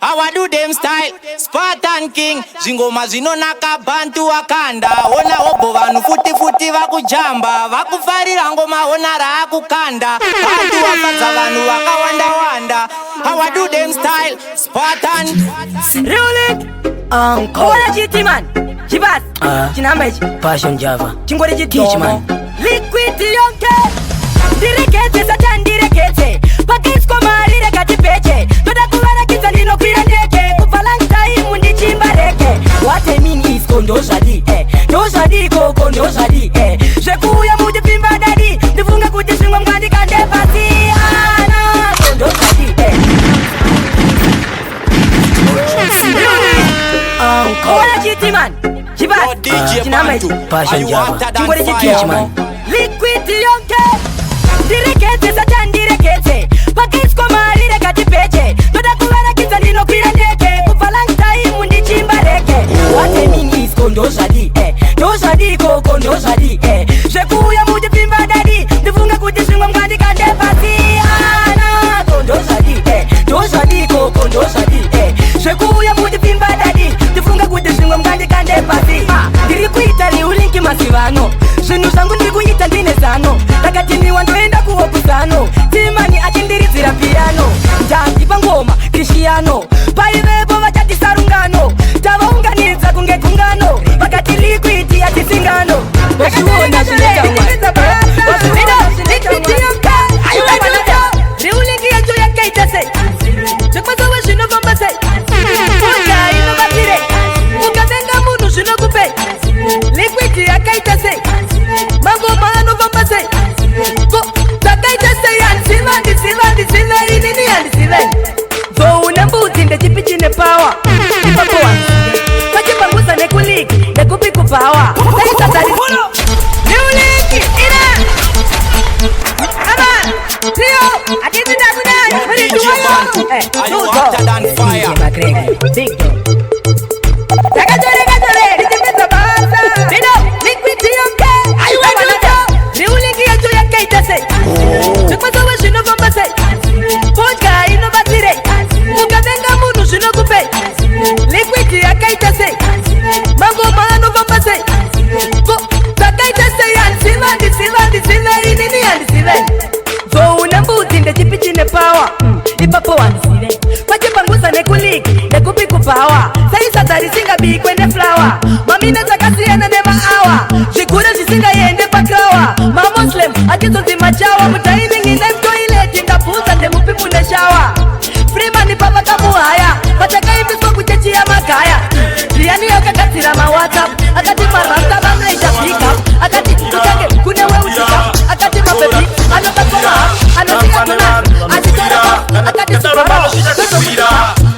How do them style? Spartan King. Zingoma zinonaka bantu wakanda. Ona obo vanu futi vakujamba. Vakufarira ngoma ona raakukanda. Bantu wafadza vanu wakawanda. How do them style? Spartan. Really? Uncle. What is it, man? Chibas. Chinamage. Passion Java. Chingori jit. Teach man. Liquid yonke. Direkete satan direkete. Pakis koma direkati peche. Toda kuwana kita nino kwira ndeke. Kufalanta imu ndi chimba leke. What I mean is kondosha di. Dosha di ko kondosha di. Shekuya mudi pimba dadi. Ndifunga kujishingwa mgandi kande pasi. Ana kondosha di. What is it, man? Chibas. Chinamage. Passion Java. Chingori jit. Teach man. Liquid yonke. Direkete satan direkete. Pakis koma direkati peche. Toda kuwana kita nino kwira ndeke. Kufalanta imu ndi chimba leke. What I mean is kondosha di. Dosha di ko kondosha di. Shekuya mudi pimba dadi. Ndifunga kujishingwa mgandi kande pasi. Ana kondosha di. Dosha di ko kondosha di. Shekuya mudi pimba dadi. Ndifunga kujishingwa mgandi kande pasi. Ndiri kuita ni ulinki masivano. Zvinhu zvangu ndiri kuita ndine zano. Takati ndiwandoenda kuopusano. Timani achindirizira piano. Ndazipa ngoma Cristiano. Paivepo vachati sarungano. Tavaunganidza kunge gungano. Vakati liquid yatisingano. Vazviona zvinotamwa. Riulingi yacho yakaita sei. Zvekwazowe zvinofamba sei. Fodya inovatire. Ukavenga munhu zvinokupei. Liquid yakaita sei. Mangoma anofamba sei. Takaita sei. Handiziva inini handizive. Une mbudzi ndechipi chine power. Ipapo wanzive. Pachipambusa nekuligi nekupi kupawa. Saisatari Riulingi ina. Ama Trio atitida kudai. Mwenye Are you hotter than fire? Big dog. Takatore nitipisa basa. Bino liquid yonke. Riulingi yacho yakaita sei. Zvekwazowe zvinofamba sei. Fodya inovatire. Ukavenga munhu zvinokupei. Liquid yakaita sei. Mangoma anofamba sei. Takaita sei. Handiziva inini handizive. Une mbudzi ndechipi chine power. Ipapo wanzive. Pachipangusa nekuligi nekupi kupawa. Saisata risingabikwe neflower. Mamina dzakasiyana nemaawa. Zvikuru zvisingaende pakrawa. Mamuslim achizonzi machawa. Mutaimingi nemtoileti ndabvunza ndemupi mune shawa. Freeman pavakamuhaya. Pachakaimbiswa kuchechi yamagaya. Ndiani yakagadzira mawhatsapp. Akati marasta vanoita pickup. Akati kutange kune weutika. Akati mabebi anokakomaha. Anotika kuna achitorapa. Akati sukorao.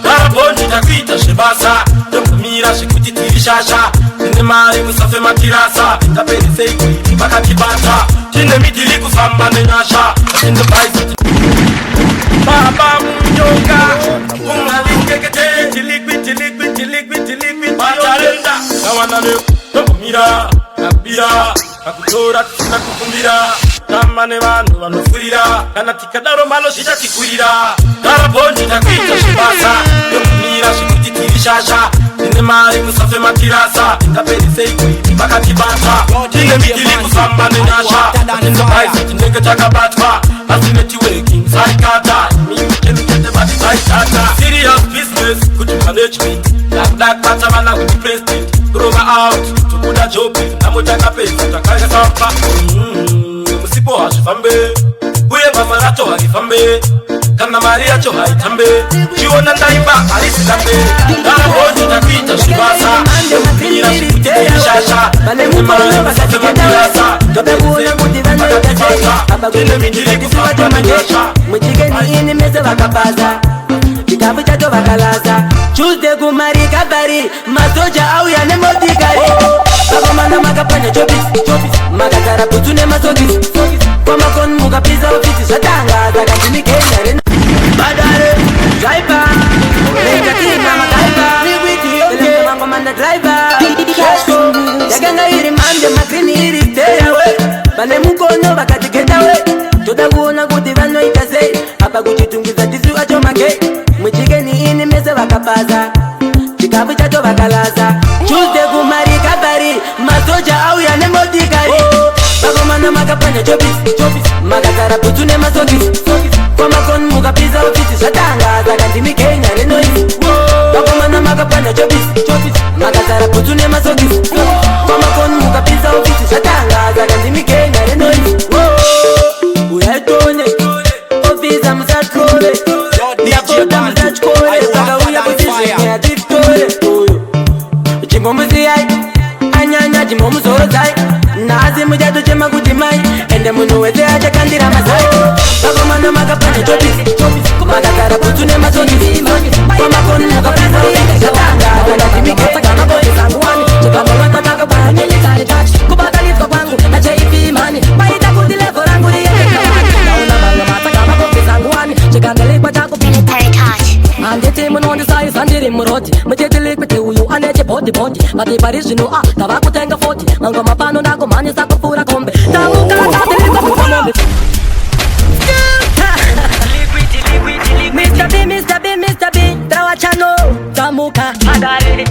Darabonji takwita shibasa. Ndokumira shikuti tirishasha. Nine mari musafe matirasa. Ndapelise ikwi bakatibata. Chine midili kusamba nenyasha. Chine baisi Baba mnyonga. Ungalingekete. Liquid Batarenda. Nawana leo. Ndokumira. Nakubira. Nakutora tusina kukumbira. Namane vanhu vanofurira. Kana tikadaro malo zvichatikurira. Darabonji takwita shibasa. Ndokumira zvikuti tirishasha. Nine mari musafe matirasa. Ndapelise ikwi bakatibata. Chine midili kusamba nenyasha. Chine baisi tinenge takabatwa. Asi networking saikata. Mimi chete bati saikata. Serious business kuti management. Black bata vana kuti president. Grover out. Tukuda jobi. Namotaka pesa. Takaya sapa. Musipo hazvifambe. Uye basa racho harifambe. Kana mari yacho haitambe. Chiona ndaimba harisitambe. Darabonji takwita zvibasa. Ndokumira zvikuti tirishasha. Nine mari musafe matirasa. Ndopekuona kuti vanoita sei. Abakune midili kusivata manyesha. Mujikeni ini mese vakapaza. Chikafu chacho vakalaza. Tuesday kumarika bari. Masoja auya nemotikari. Pakomana makapanya chopisi. Makagara putu nemasokisi. Kwamakon mukapiza ofisi. Zvatangaza kazini Kenya. Badare driver. Rengatina madriver. Liquid mangomanda driver. Yakanga iri mande makrini iri stay away. Bane mukono vakatikenda we. Toda kuona kuti vanoita sei. Apa kuchitungiza tisu acho make. Mujikeni ini mese vaka vakapaza chikafu chacho vakalaza Tuesday kumari kabari masoja auya nemotikari vakomana makapanya chopisi makazara butsu nemasokisi kwamakoni mukapiza ofisi zvatangaza kandimi Kenya renoisi vakomana makapanya chopisi makazara butsu nemasokisi kwamakoni mukapiza ofisi zvatangaza kandimi Kenya renoisi uyaitone ofisa musatole ndiyakota musachikole vakauya kutizvenyatitole chimbomuziyai anyanya chimbomuzodzai nhazi muchatochema kuti mai ende munhu wese achakandira mazai vakomana makapanya chopisi makagara butsu nemasokisi kwamakoni mukapiza ofisi zvatangaza kandimikeisanguwani chikamavata makabaya military touch kubatanidzwa kwangu naJP mani paita kuti levo rangu riendekamani naona manga matsagama kofisanguwani chikandelikwa chako military touch handiti munondisaisa ndiri muroti muchitilikwi uyu ane chibhodhibhodhi vatipari zvino tava kutenga 40 manga mapano ndakumhanyisa kupfuura kombe tamukatatirika mukamombe Mr. B, trawa chano, tamuka, adare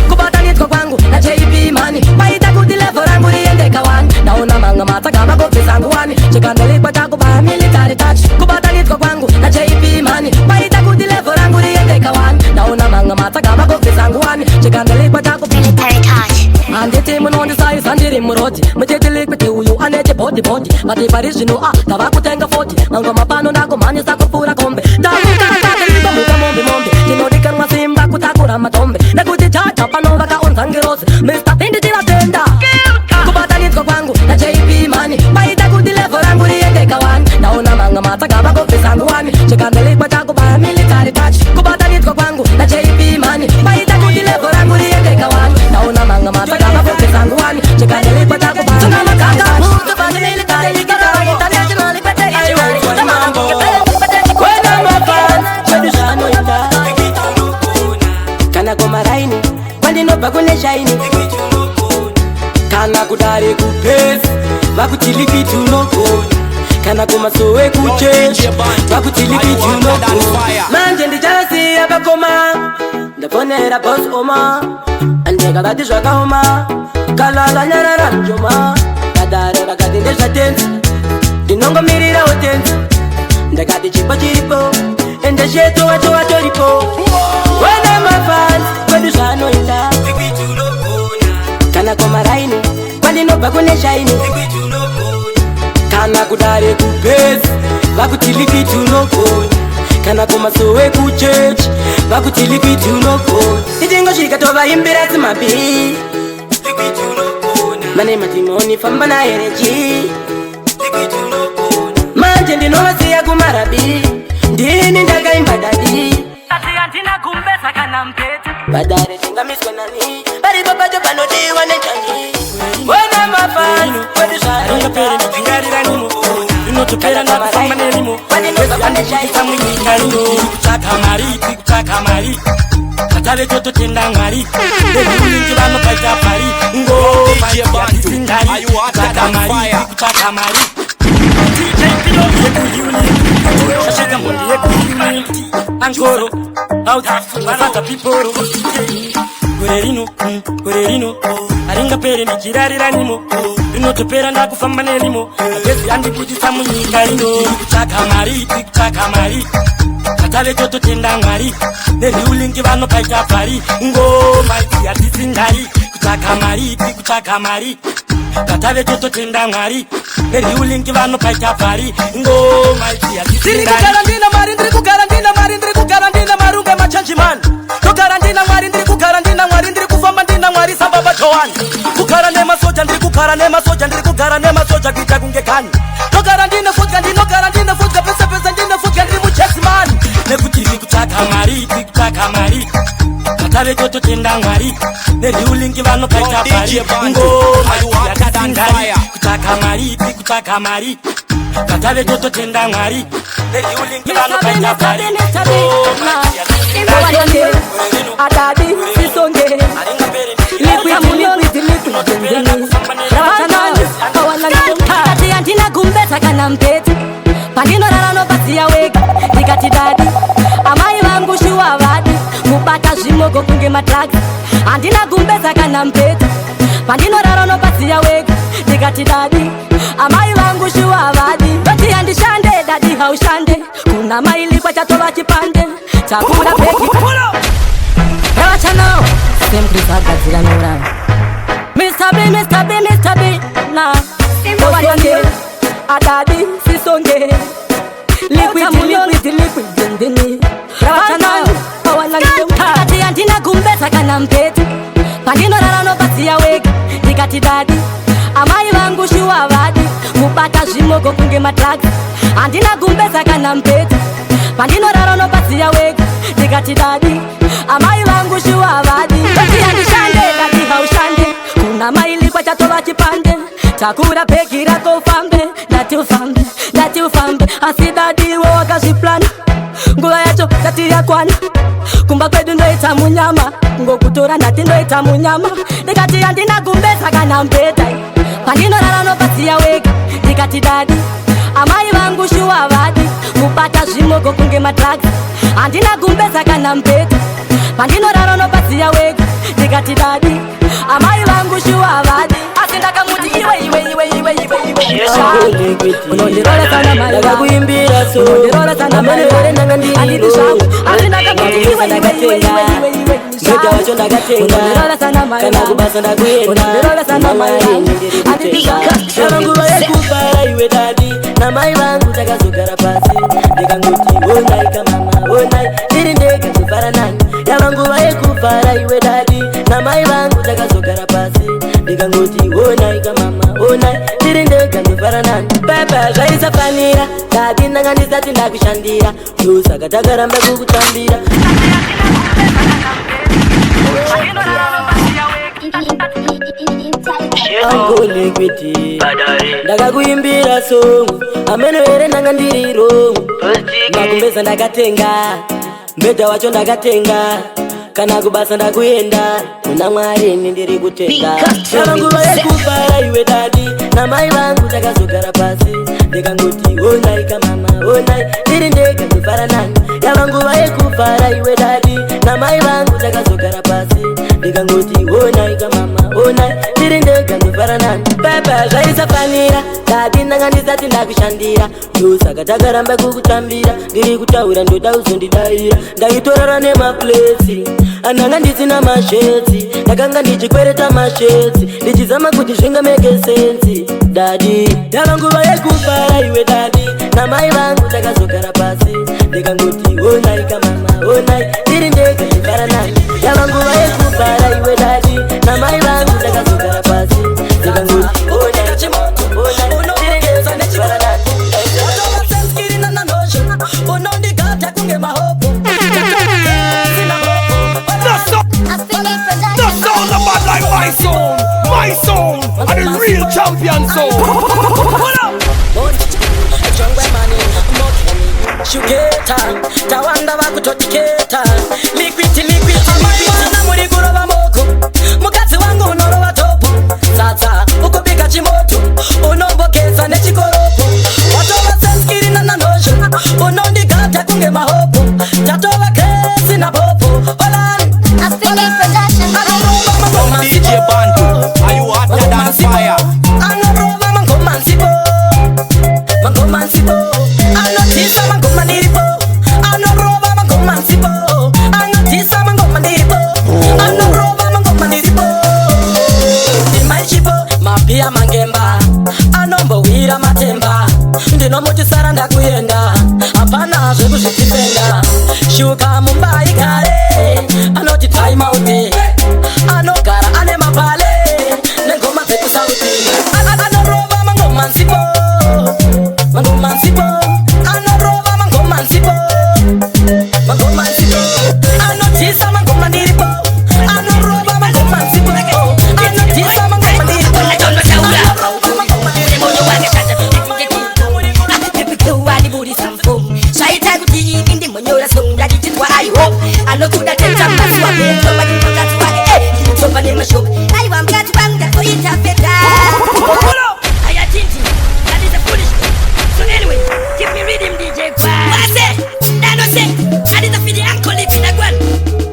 kubatanidzwa kwangu naJP mani paita kuti levo rangu riendeka wani naona manga matsagama kofisanguwani chikandelikwa chakubaya military touch kubatanidzwa kwangu naJP mani paita kuti levo rangu riendeka wani naona manga matsagama kofisanguwani chikandelikwa chaku military touch handiti munondisaisa ndiri muroti muchitilikwi uyu ane chibhodhibhodhi vatipari zvino tava kutenga 40 manga mapano ndakumhanyisa kupfuura kombe tamukatatirika mukamombe tinodikanwa simba kutakura matombe nekuti jaja pano vakaonza ngirozi Mr. P nditivatenda kubatanidzwa kwangu naJP mani paita kuti levo rangu riendeka wani naona manga matsagama kofisanguwani chikandelikwa chakubaya military touch kubatanidzwa kwangu naJP mani paita kuti levo rangu riendeka wani naona manga matsagama kofisanguwani chikandelikwa chakubaya kana komaraini kwandinobva kune shaini kana kudare kupesi vakutilipiti unogona kana kumasowe kuchechi vakutilipiti unogona manje ndichasiya vakoma ndafonera bos oma andeka vati zvakaoma kalala nyarara njoma kadare vakati ndezvatenzi ndinongomirirawo tenzi ndakati chipo chiripo ende sheto wacho watoripo wena mafans kwedu zvanoita kana komaraini kwandinobva kune shaini kana kudare kupesi vakutilipiti unogona kana kumasowe kuchechi vakutilipiti unogona itingosvika tovaimbira dzimapi mane matimoni famba naerechi manje ndinovasiya kumarabi ndini ndakaimba dadi ati andina kumbesa kana mpete badare tingamiswa nani paripo pacho panodiwa nenjani wena mafani kwedu zvanoingariranimu inotopera nakufamba nerimo weziandishaisa munyikarino kutsvaka mari katave tototenda mwari nehuningi vanopaita pari ngomaiasisingari kutsvaka mari shasheka mbondi yekuunity angoro auzivasaka piporo gore rino haringapere ndichirariranimo rinotopera ndakufamba nerimo agezi andibudisa munyika rino kutsvaka mari katave tototenda mwari nerhiulingi vanopaita pari ngomaiasisingari kutsvaka mari katave tototenda mwari nerhiulingi vanopaita pari ngomaiasisingari ndiri kugara ndina mari unge machanji mani togara ndina mwari ndiri kugara ndina mwari ndiri kufamba ndina mwari sababa jowani kugara nemasoja ndiri kugara nemasoja kuita kunge kani togara ndine fodya ndinogara ndine fodya pese ndine fodya ndiri muchesi mani nekuti ndiri kutsvaka mari katave tototenda mwari nerhiulingi vanopaita pari ngomaiasisingari kutsvaka mari katave tototenda mwari nerhiulingi vanopaita pari adadi sisonge likwiti andina kumbesa kana mpete pandinorara nopasiya wega ndikati dadi amai vangu shuwa vadi kubata zvimoko kunge madrugs. Handina gumbeza kana mpeta pandinorara unopasiya wega. Ndikati dadi amai vangu shuwa havadi, toti handishande dadi haushande. Kuna maili kwa chatova chipande chakura peki rawachano sempre sagadzira nora. Mr. B, Mr. B, Mr. B na owayonge adadi sisonge liquid dindini rawachano kati handina gumbeza kana mpeta pandinorara unopasiya wega. Ndikati dadi amai vangu shuwa havadi, kubata zvimoko kunge madrugs. Handina gumbeza kana mpeta pandinorara unopasiya wega. Ndikati dadi amai vangu shuwa havadi, toti handishande dadi haushande. Kuna maili kwa chatova chipande takura peki rako ufambe. Ndati ufambe asi dadi wo wakazviplana. Nguva yacho tati yakwana, kumba kwedu ndoita munyama, ngokutora ndati ndoita munyama. Ndikati handina gumbeza kana mpeta pandinorara unopasiya wega. Ndikati dadi amai vangu shuwa havadi, kubata zvimoko kunge madrugs. Handina gumbeza kana mpeta pandinorara unopasiya wega. Ndikati dadi amai vangu shuwa havadi, asi ndakamuti iwe unondirola sana mai ndakakuimbira so unondirola sana mai nanga ndiri zvangu, asi ndakamuti iwe ndota wacho ndakatenga unondirola sana mai kana kubasa ndakuenda unondirola sana mai anditi zvangu nguva yekufara iwe dadi namai vangu takazogara pasi. Ndikangoti onai kamama onai ndiri ndege kufara nani. Yava nguva yekufara iwe dadi namai vangu takazogara pasi. Ndikangoti onai kamama onai ndiri ndege kufara nani. Pepe zvaisafanira dadi ndanga ndisati ndakushandira, ndosaka takaramba kukutambira. Angole kweti ndakakuimbira songo ameno here ndanga ndiri rongo. Makumbeza ndakatenga mbedha wacho ndakatenga, kana kubasa ndakuenda kuna Mwari ndiri kutenga. Yava nguva yekufara iwe dadi namai vangu takazogara pasi. Ndikangoti onai kamama onai ndiri ndege kufara nani. Yava nguva yekufara iwe dadi namai vangu takazogara pasi. Ndikangoti onai kamama onai ndiri ndege kufara nani. Pepe zvaisafanira dadi ndanga ndisati ndakushandira, ndosaka takaramba kukutambira. Ndiri kutaura ndoda uzondidaira, ndaitorara nemaplesi ananga ndisina mashetsi. Ndakanga ndichikwereta mashetsi ndichizama kuti zvingameke sensi. Dadi yava nguva yekufara iwe dadi namai vangu takazogara pasi. Ndikangoti onai kamama onai ndiri ndege kufara nani. Yava nguva yekufara iwe dadi namai vangu takazogara pasi. Ndikangoti onai kamama onai ndiri ndege kufara nani. Unondigata kunge mahopo The sound of bad like my song, and the real champion song. Pull up. Shugeta tawanda vakutotiketa liquiti mwana muri kurova moko. Mukadzi wangu unorova topo sasa ukubika chimoto unombokeza nechikoropo. Watova senskiri nananozho unondigata kunge mahopo. Tatova kresi na popo olani DJ Bantu, are you hotter than fire? Anoroba mangomansipo anotisa mangomaniripo. Anoroba mangomansipo anotisa mangomaniripo. Anoroba mangomaniripo imaishipo mapia mangemba anombowira matemba. Ndinomutisara ndakuyenda hapana zvekuzvitipenda. Shuka mumbai kare anoti time out, anogara ane mapale nengoma dzekusauti. Anoroba mangomansipo anoroba mangomansipo anotisa mangomaniripo. Anoroba mangomansipo anotisa mangomaniripo. Anokuda tenta masi wa bento bagi mkati wake topa ni mashobi aiwa mkati wangu dako itafeta. Aya tinti, that is a foolishness. So anyway, keep me reading DJ Kwasi. Wase, that was it. That is a fidi uncle if in a guan.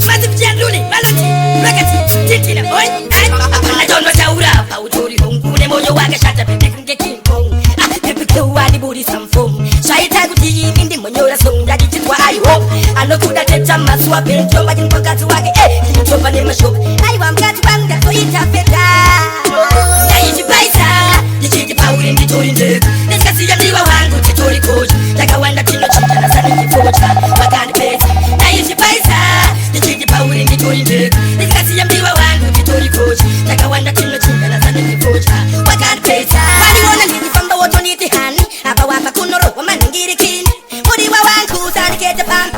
Wase wapendwa mkazi wake kilichopa ni mashuka aiwa mkazi wangu ndakuita feta naishi paisa nichiji pauli nditorinde nisikasi ya ndiwa wangu titori koji takawanda tino chita na sani kifocha wakani pesa naishi paisa nichiji pauli nditorinde nisikasi ya ndiwa wangu titori koji takawanda tino chita na sani kifocha wakani pesa waliona nilifamba woto nitihani hapa wapa kunoro wamaningiri kini muriwa wangu sani kete pampi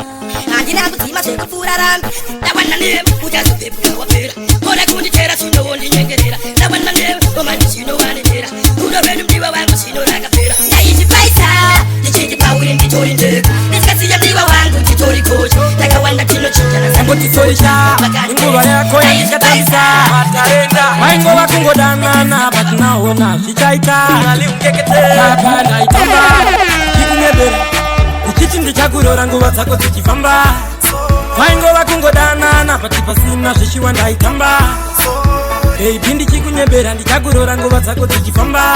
Andina kutima se kufuraran na wana ne ujazo pepu wapera hona kundi tera sino wondi nyengerera na wana ne omani sino wani tera kudo benu mdiwa wangu sino nakapera naishi paisa nichiji pauli nditorinde nisikasi ya mdiwa wangu titori koji takawanda tino chita na Ngo tisoisha Nguva yako ya nishataisa Matarenda Maingo wakungo danana Batnaona Shichaika Naliungekete Kakana itamba Kikunyebera Ichichi ndichakurora nguva zako zichifamba Maingo wakungo danana Patipasina shishiwa ndaitamba Pindi chikunyebera ndichakurora nguva zako zichifamba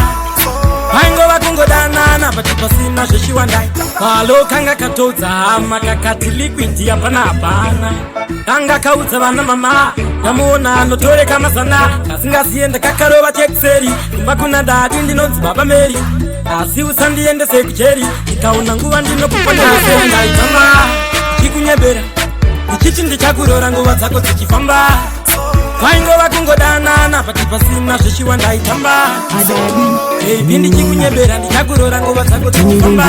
Maingo wakungo danana Patipasina shishiwa ndaitamba Palo kanga katodza hama kakati liquidi hapana hapana Kanga kautsa vana mama Namuona anotore kama sana Kasinga sienda kakarova chekseri Kumba kuna dadi ndinonzi baba Mary Asi usandiende sekucheri Nikaona nguva ndino kupanda Senda itama Chikunyebera Ichichi ndichakurora nguva zako zichifamba Maingo wakungo danana Patipasina shishiwa ndaitamba Pindi chikunyebera ndichakurora nguva zako zichifamba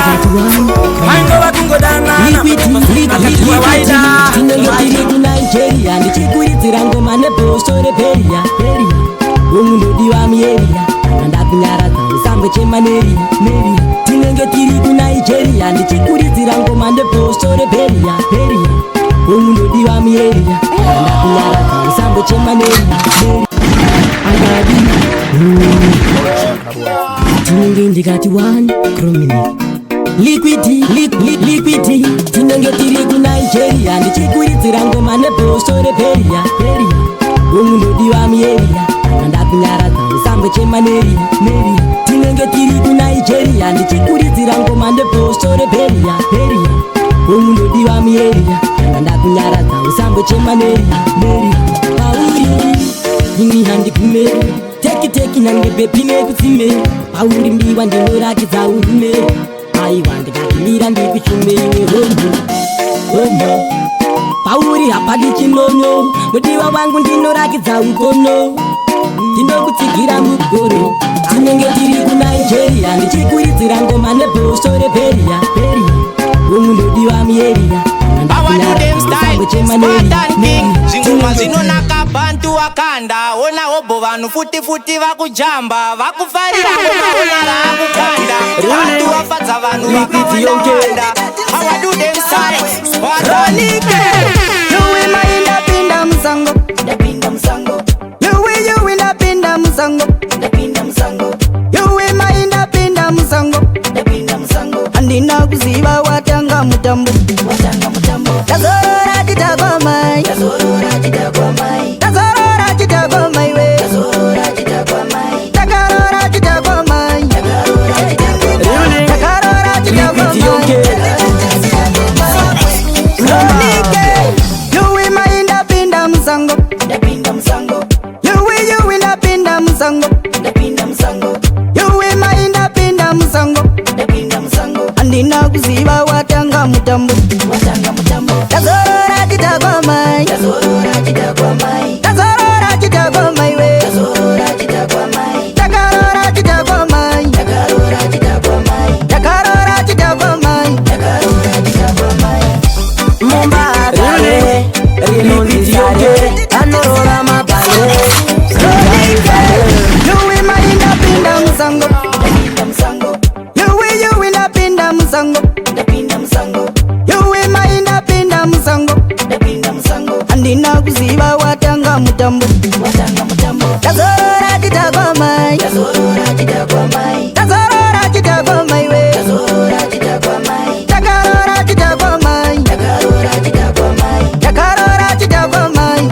Maingo wakungo danana Patipasina shishiwa waida Tinengotiri ku Nigeria ndichikuidzira ngoma nebhosore beria Umundodi wa mieria Ndakunyaradza usambe chemaneria Tinenge tiri ku Nigeria ndichikuidzira ngoma nebhosore beria Umundodi wa mieria Ndakunyaradza usambe chemaneria Tinenge ndikati 1 kromini Liquidi Tinenge tiri ku Nigeria ndichikuidzira ngoma nebhosore beria Umundodi wa mieria Ndakunyaradza usambe chemaneria Tinenge tiri ku Nigeria ndichikuidzira ngoma nebhosore beria Umundodi wa mieria Ndakunyaradza usambe chemaneria Pauri Ini handikume Teki nange bepine kutsime Pauri mbiwa ndinorakidza urume Aiwa ndikakimira ndikuchume iwe homo Pauri hapadi chinonyo Mudiwa wangu ndinorakidza ukono Ndinokutsigira mugoro Tinenge tiri ku Nigeria ndichikuidzira ngoma nebhosore beria Umundodi wa mieria Power to them style, Spartan King Zingoma zinonaka bantu wakanda Ona hobo vanu futi vakujamba Vakufarira ngoma ona rakukanda Bantu wafadza vanu vakawanda Power to them style, Spartan King Yuwi mainda pinda msango Yuwi napinda msango Yuwi mainda pinda msango Andina kuziva watanga mutambo Tazora chitagwa mai Tazora chitagwa mai we Takarora chitagwa mai Takarora chitagwa mai Yuwi mainda pinda msango Yuwi napinda msango Yuwi mainda pinda msango Andina kuziva watanga mutambo Tazora chitagwa mai Tazora chitagwa mai we Takarora chitagwa mai Takarora chitagwa mai Mumbagare Rinonzisare Anorora mabale Yuwi mainda pinda msango Yuwi napinda msango Yuwi mainda pinda msango Andina kuziva watanga mutambo Tazora chitagwa mai Tazora chitagwa mai we Takarora chitagwa mai Takarora chitagwa mai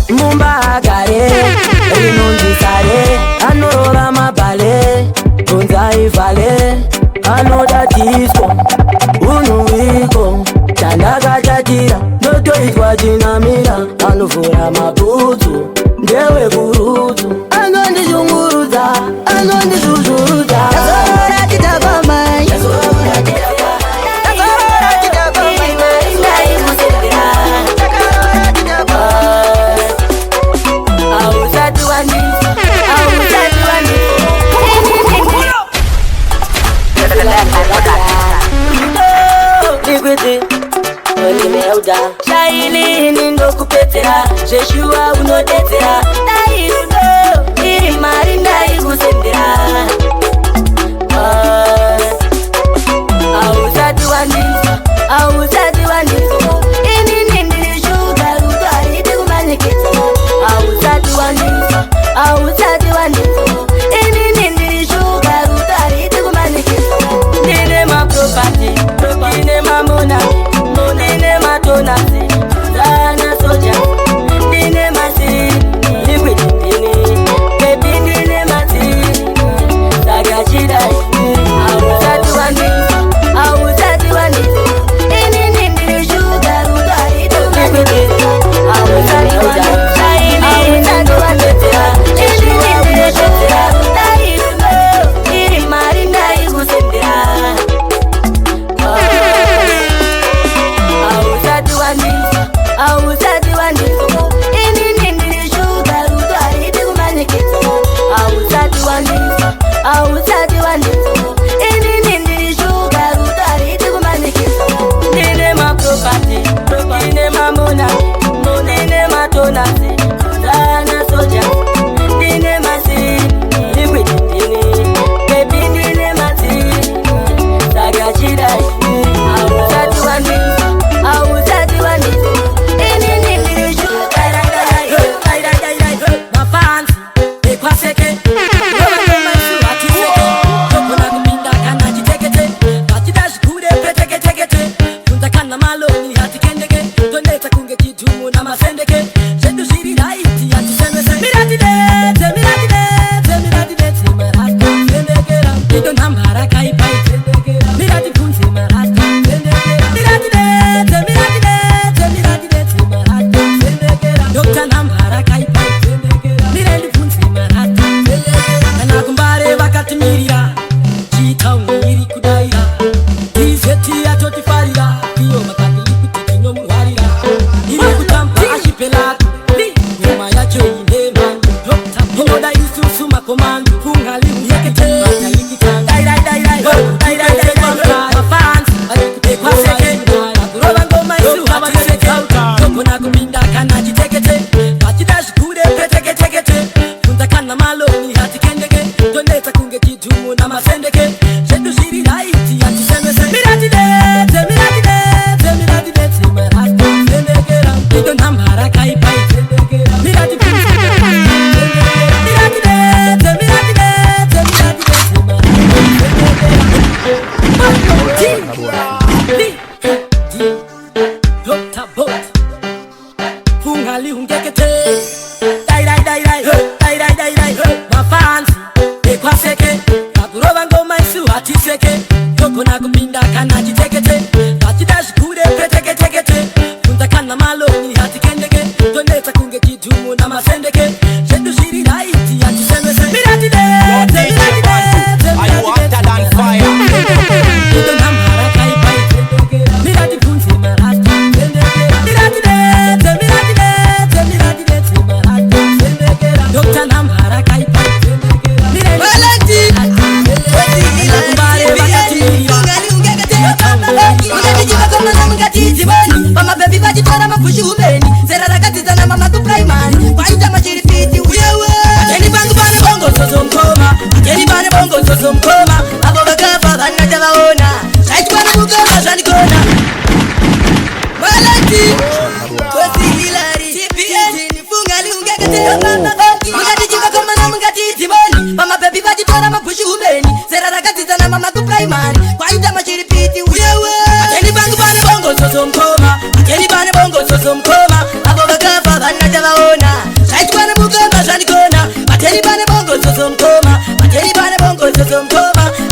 Mumbagare Rinonzisare Anorora mabale Kunzaivale Anoda disco Unuiko Chandaga Atatira, notoitwa jinamira. Anuvura mabutu, ndewe burutu. Anondizunguruza, anondizuzhuruza. Yazora chitaba mai, yazora chitaba mai. Yazora chitaba mai, ndai musendera. Yazora chitaba mai. Ausatu wani, ausatu wani. Liquidi, nimeuda. Shaili nindo kupetera, Jeshua unodetera. Dai uno, iri mari ndai kusendera. Ausatu wani, ausatu wani. Ini nindiri shuga udari tikumanyikita. Ausatu wani, ausatu wani. Ini nindiri shuga udari tikumanyikita. Nine ma property, nine ma money, nine ma donasi, dana soja, nine ma si, liquid nine, baby nine ma si, daga chidai, ausatu wani, ausatu wani, ini nindiri sugar udari tukumanyikita, ausatu wani, ausatu wani, ini nindiri sugar udari tukumanyikita, iri mari ndai kusendera. Ausatu wani, ini nindiri sugar udari tikumanyikita. Ausatu wani, ausatu wani, ini nindiri sugar udari tikumanyikita. Nine ma property, nine ma money, nine ma donasi, dana soja, nine ma si, liquid nine, baby nine ma si, daga chidai. Ausatu wani, ausatu wani.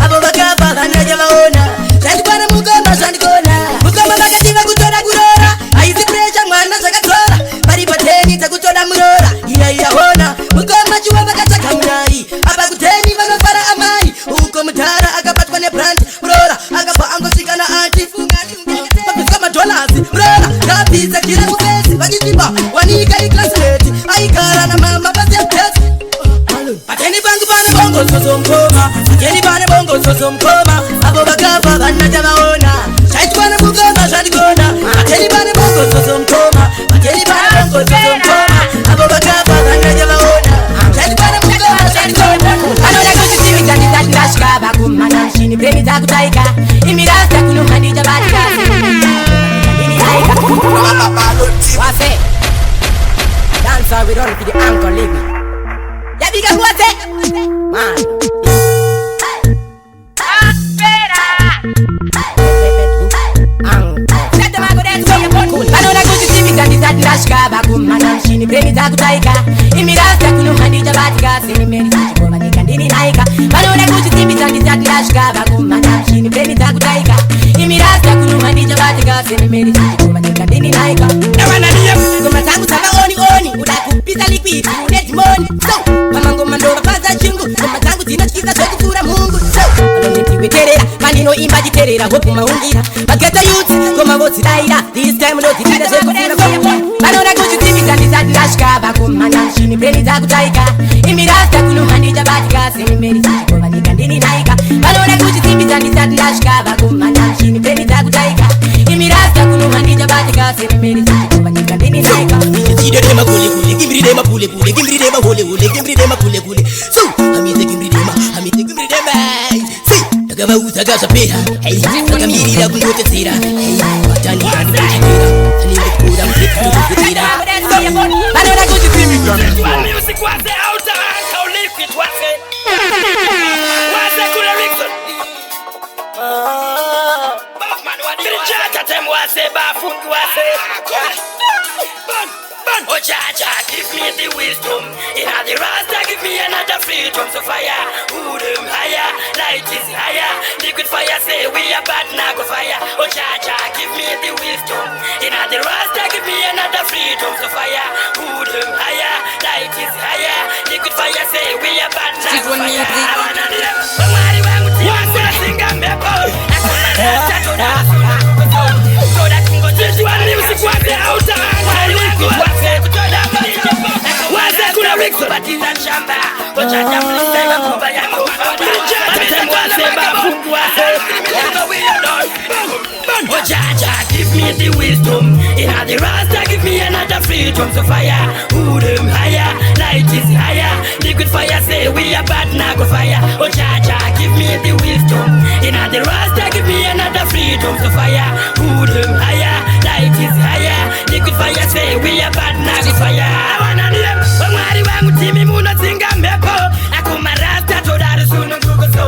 Abo bakafa banaja baona. Saitu kwa na mugamba zandikona. Mugamba bakativa kutora kurora. Kila mukezi wajitimba wanika iklasmeti aikala na mama basi ya tesi. Ateni bangu bane bongo soso mkoma, ateni bane bongo soso mkoma, abo bakafa banaja baona, shaitu bane mukoma shadi gona. Ateni bane bongo soso mkoma, ateni bane bongo soso mkoma, abo bakafa banaja baona, shaitu bane mukoma shadi gona. Anoda kujitimi tani tati lashka bakumana mshini premi za kutaika imirasta kuluhani jabatika ini haika wase dancer we run for the anchor leave yabiga wase man Anoda kujitimi tani tati lashka bakumana mshini premi za kutaika imirasta kuluhani jabatika sinimeri ndini naika Banona kuchitimbi chandi chati lashka Bakumana mshini premi takutaika Imirasta kulumani jabatika Senimeri chikumanika ndini naika Ngoma tangu sanga oni Udakupisa liquid Uneti money So Mama ngoma ndova paza chungu Ngoma tangu zinachikiza Soku kura mungu So Aloneti weterera Manino imba jiterera Hopu maungira Bageta youth Ngoma voti daira This time no titida Soku kura mungu Banona kuchitimbi chandi chati lashka Bakumana mshini premi takutaika Imirasta kulumani jabatika Senimeri chikumanika ndini naika Banona kuchitimbi chandi chati lashka Bakumana mshini premi takutaika Imirasta kulumani jabatika Senimeri chikumanika ndini naika Give them a gully, give me them a pulley, give me them a holy, give me them a pulley. So, I'm taking me them, see, the Gava Utagas a pay, hey, like a media will go to Tira, hey, but I need to get it, good, I'm taking to Tira. I don't like what you think. Music was the outer man, how liquid was it? Was the cooler Rickson? Buffman, what did you chat at them? Was it Baffun? Was it? Oh Jaja, give me the wisdom. In the Rasta, give me another freedom. So fire, who them higher, light is higher. Liquid fire say we are bad, now go fire. Oh Jaja, give me the wisdom. In the Rasta, give me another freedom. So fire, who them higher, light is higher. Liquid fire say we are bad, now go fire. I wanna live, but why do I want to sing a miracle? I wanna Rasta to that. So that can go just one music was the outer man. Oh Jaja, give me the wisdom. In the Rasta, give me another freedom. So fire, who them higher, light is higher. Liquid fire say we are bad, now go fire. Oh Jaja, give me the wisdom. In the Rasta, give me another freedom. So fire, who them higher, light is higher. Liquid fire say we are bad, now go fire. I wanna live, but why wangu timi muna singa mepo. Akuma Rasta to that sunu kuko so.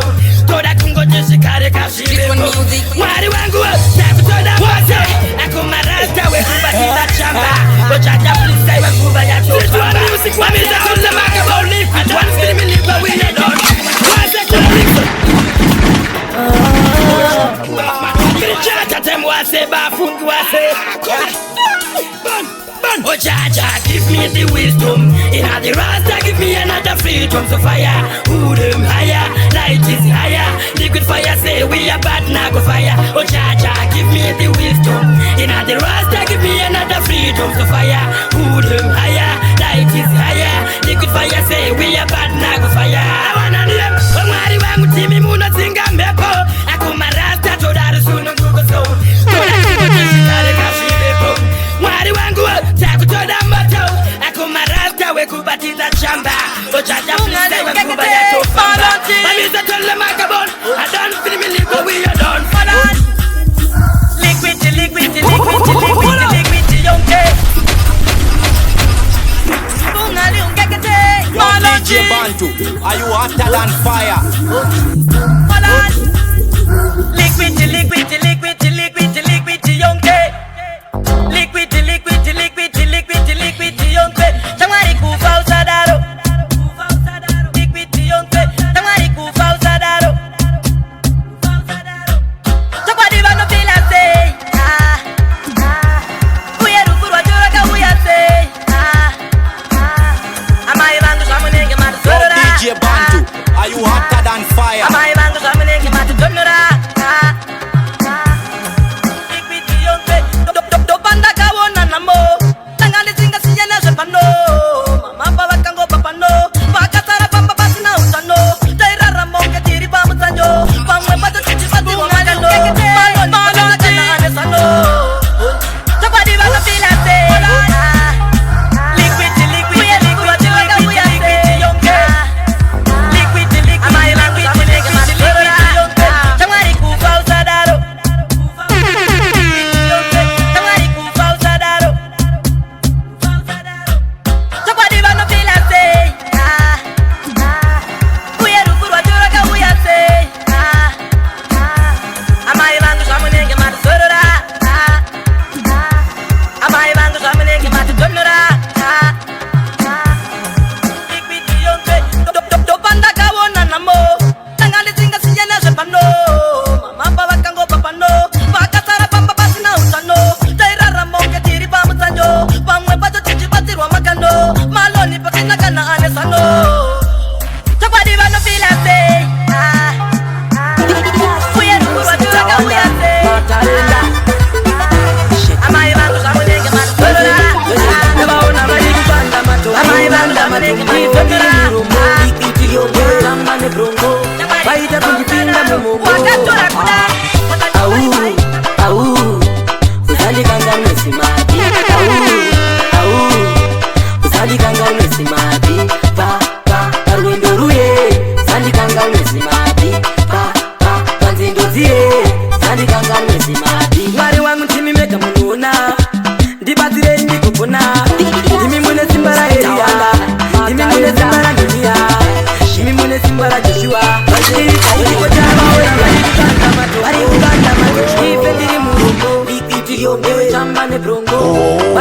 To that kungo jishikare kashirepo. Wari wangu taku to that wase. Akuma Rasta we kubatiza chamba. Bojaja please say we kubaya to chamba. Music wa miza kula makabo liquid. One film liquid we are done. Wase kula liquid. Chata tem wase bafungu wase. Oh Jaja, give me the wisdom. In the Rasta, give me another freedom. So fire, who them higher, light is higher. Liquid fire say we are bad, now go fire. Oh Jaja, give me the wisdom. In the Rasta, give me another freedom. So fire, who them higher, light is higher. Liquid fire say we are bad, now go fire. I wanna live, but why wangu timi muna singa mepo. Akuma Rasta to that sunu kuko so. To that kuko jishikare kashirepo. Wari wangu takutoda moto. Akuma Rasta we kubatiza chamba. Ojaja please we kubaya to famba. Mamiza tole makabon. I don't feel me liquid we are done. Liquid yonke. Bungali unkekete. DJ Bantu, are you hotter than fire? Liquid yonke. Liquid yonke. Tamari kufa usadaro. Liquid yonke. Tamari kufa usadaro. Chokwa no fila say. Uye rufuru jura ka uya say. Amai bangu shamunenge maru sorora. DJ Bantu, are you hotter than fire? Amai bangu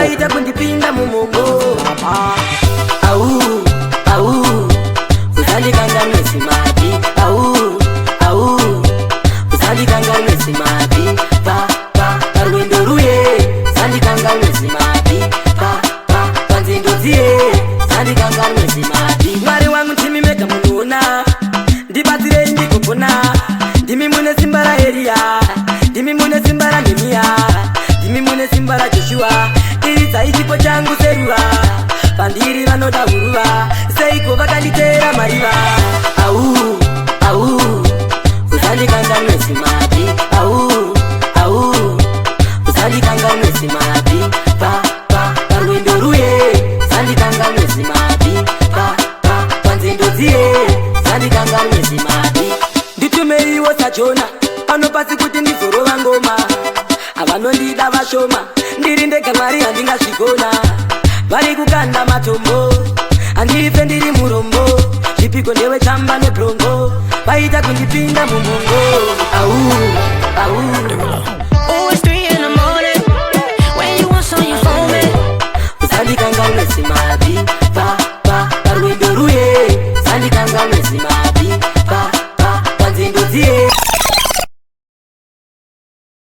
vaita kundipinda mumongo. Au, au, usandikanganwe simati. Au, usandikanganwe simati. Parwendo ruye, sandikanganwe simati. Panzindozie, sandikanganwe simati. Mwari wangu timimeka mununa, ndibatsire ndikupona. Ndimi mune simba ra Elia, ndimi mune simba ra Nehemia, ndimi mune simba ra Joshua. Iridza ichipo changu serura, pandiri vanoda huruva, seiko vakanditera mariva. Au, usandikanganwe simati. Au, usandikanganwe simati. Parwendo ruye, sandikanganwe simati. Panzindozie, sandikanganwe simati. Nditumeiwo sajona, panopasi kuti ndizorova ngoma. Avanondida vashoma, ndiri ndega Mwari handingasvigona. Vari kukanda matombo, handife ndiri murombo. Zvipiko ndewe chamba nebrongo, vaita kundipinda mumongo. Au, Who's